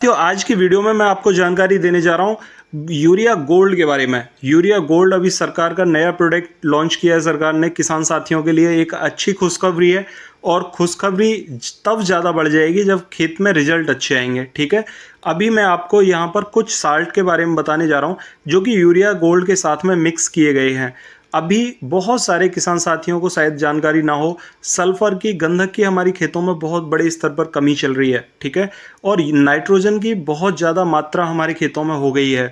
तो आज की वीडियो में मैं आपको जानकारी देने जा रहा हूँ यूरिया गोल्ड के बारे में। यूरिया गोल्ड अभी सरकार का नया प्रोडक्ट लॉन्च किया है सरकार ने किसान साथियों के लिए। एक अच्छी खुशखबरी है और खुशखबरी तब ज़्यादा बढ़ जाएगी जब खेत में रिजल्ट अच्छे आएंगे। ठीक है, अभी मैं आपको यहाँ पर कुछ साल्ट के बारे में बताने जा रहा हूँ जो कि यूरिया गोल्ड के साथ में मिक्स किए गए हैं। अभी बहुत सारे किसान साथियों को शायद जानकारी ना हो, सल्फर की, गंधक की हमारी खेतों में बहुत बड़े स्तर पर कमी चल रही है। ठीक है, और नाइट्रोजन की बहुत ज़्यादा मात्रा हमारे खेतों में हो गई है।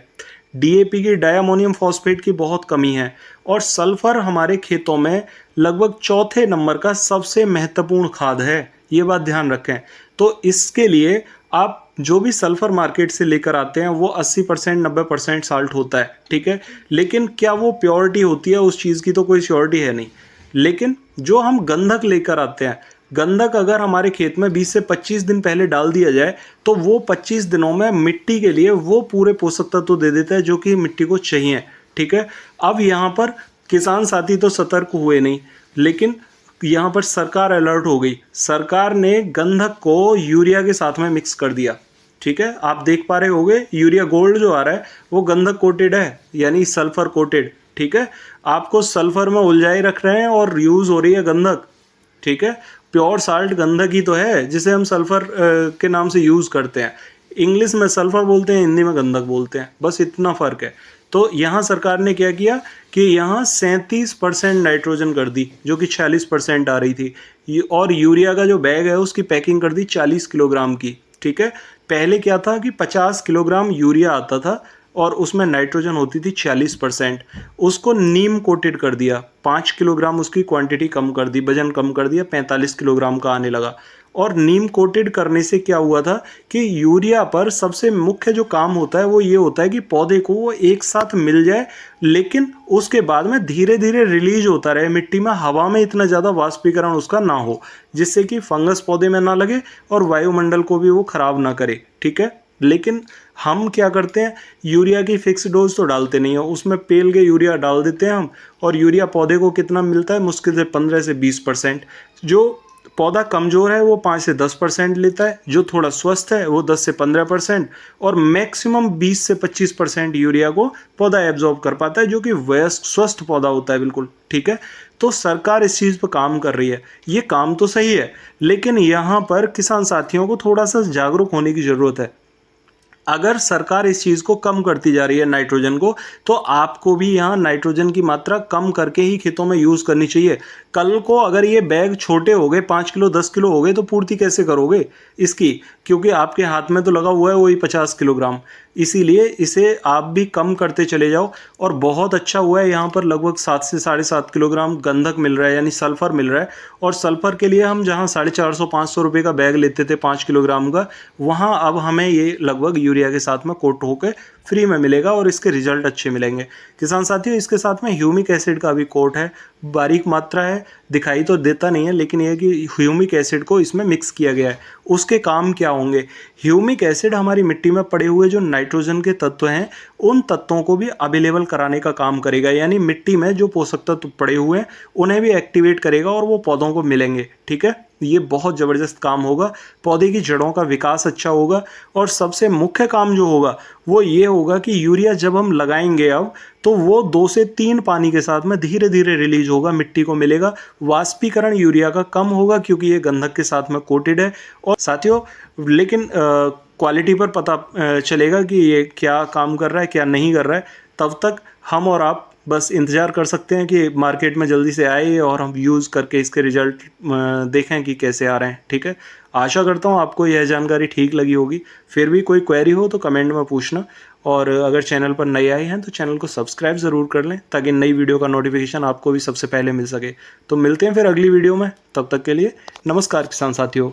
डीएपी की, डायमोनियम फॉस्फेट की बहुत कमी है और सल्फर हमारे खेतों में लगभग चौथे नंबर का सबसे महत्वपूर्ण खाद है। ये बात ध्यान रखें। तो इसके लिए आप जो भी सल्फर मार्केट से लेकर आते हैं वो 80% 90% साल्ट होता है। ठीक है, लेकिन क्या वो प्योरिटी होती है उस चीज़ की, तो कोई श्योरिटी है नहीं। लेकिन जो हम गंधक लेकर आते हैं, गंधक अगर हमारे खेत में 20 से 25 दिन पहले डाल दिया जाए तो वो 25 दिनों में मिट्टी के लिए वो पूरे पोषक तत्व दे देता है जो कि मिट्टी को चाहिए। ठीक है, अब यहाँ पर किसान साथी तो सतर्क हुए नहीं, लेकिन यहाँ पर सरकार अलर्ट हो गई। सरकार ने गंधक को यूरिया के साथ में मिक्स कर दिया। ठीक है, आप देख पा रहे होंगे यूरिया गोल्ड जो आ रहा है वो गंधक कोटेड है, यानी सल्फर कोटेड। ठीक है, आपको सल्फर में उलझाए रख रहे हैं और यूज़ हो रही है गंधक। ठीक है, प्योर साल्ट गंधक ही तो है जिसे हम सल्फर के नाम से यूज़ करते हैं। इंग्लिश में सल्फर बोलते हैं, हिंदी में गंधक बोलते हैं, बस इतना फ़र्क है। तो यहाँ सरकार ने क्या किया कि यहाँ 37% नाइट्रोजन कर दी जो कि 46% आ रही थी, और यूरिया का जो बैग है उसकी पैकिंग कर दी 40 किलोग्राम की। ठीक है, पहले क्या था कि 50 किलोग्राम यूरिया आता था और उसमें नाइट्रोजन होती थी 40%। उसको नीम कोटेड कर दिया, 5 किलोग्राम उसकी क्वांटिटी कम कर दी, वजन कम कर दिया, 45 किलोग्राम का आने लगा। और नीम कोटेड करने से क्या हुआ था कि यूरिया पर सबसे मुख्य जो काम होता है वो ये होता है कि पौधे को वो एक साथ मिल जाए, लेकिन उसके बाद में धीरे धीरे रिलीज होता रहे मिट्टी में, हवा में इतना ज़्यादा वाष्पीकरण उसका ना हो जिससे कि फंगस पौधे में ना लगे और वायुमंडल को भी वो खराब ना करे। ठीक है, लेकिन हम क्या करते हैं, यूरिया की फिक्स डोज तो डालते नहीं है, उसमें पेल के यूरिया डाल देते हैं हम। और यूरिया पौधे को कितना मिलता है, मुश्किल से 15 से 20%। जो पौधा कमज़ोर है वो 5 से 10% लेता है, जो थोड़ा स्वस्थ है वो 10 से 15%, और मैक्सिमम 20 से 25% यूरिया को पौधा एब्जॉर्ब कर पाता है, जो कि वयस्क स्वस्थ पौधा होता है बिल्कुल। ठीक है, तो सरकार इस चीज़ पर काम कर रही है, ये काम तो सही है, लेकिन यहाँ पर किसान साथियों को थोड़ा सा जागरूक होने की ज़रूरत है। अगर सरकार इस चीज़ को कम करती जा रही है नाइट्रोजन को, तो आपको भी यहाँ नाइट्रोजन की मात्रा कम करके ही खेतों में यूज़ करनी चाहिए। कल को अगर ये बैग छोटे हो गए, 5 किलो 10 किलो हो गए, तो पूर्ति कैसे करोगे इसकी, क्योंकि आपके हाथ में तो लगा हुआ है वही 50 किलोग्राम। इसीलिए इसे आप भी कम करते चले जाओ। और बहुत अच्छा हुआ है, यहाँ पर लगभग 7 से 7.5 किलोग्राम गंधक मिल रहा है, यानी सल्फर मिल रहा है। और सल्फर के लिए हम जहाँ 450-500 रुपये का बैग लेते थे 5 किलोग्राम का, वहाँ अब हमें ये लगभग यूरिया के साथ में कोट होकर फ्री में मिलेगा और इसके रिजल्ट अच्छे मिलेंगे। किसान साथियों, इसके साथ में ह्यूमिक एसिड का भी कोट है, बारीक मात्रा है, दिखाई तो देता नहीं है, लेकिन यह कि ह्यूमिक एसिड को इसमें मिक्स किया गया है। उसके काम क्या होंगे, ह्यूमिक एसिड हमारी मिट्टी में पड़े हुए जो नाइट्रोजन के तत्व हैं उन तत्वों को भी अवेलेबल कराने का काम करेगा, यानी मिट्टी में जो पोषक तत्व पड़े हुए हैं उन्हें भी एक्टिवेट करेगा और वो पौधों को मिलेंगे। ठीक है, ये बहुत ज़बरदस्त काम होगा, पौधे की जड़ों का विकास अच्छा होगा। और सबसे मुख्य काम जो होगा वो ये होगा कि यूरिया जब हम लगाएंगे अब, तो वो 2 से 3 पानी के साथ में धीरे धीरे रिलीज होगा, मिट्टी को मिलेगा, वाष्पीकरण यूरिया का कम होगा क्योंकि ये गंधक के साथ में कोटेड है। और साथियों, लेकिन क्वालिटी पर पता चलेगा कि ये क्या काम कर रहा है क्या नहीं कर रहा है। तब तक हम और आप बस इंतज़ार कर सकते हैं कि मार्केट में जल्दी से आए और हम यूज़ करके इसके रिज़ल्ट देखें कि कैसे आ रहे हैं। ठीक है, आशा करता हूँ आपको यह जानकारी ठीक लगी होगी। फिर भी कोई क्वेरी हो तो कमेंट में पूछना, और अगर चैनल पर नए आए हैं तो चैनल को सब्सक्राइब ज़रूर कर लें ताकि नई वीडियो का नोटिफिकेशन आपको भी सबसे पहले मिल सके। तो मिलते हैं फिर अगली वीडियो में, तब तक के लिए नमस्कार किसान साथियों।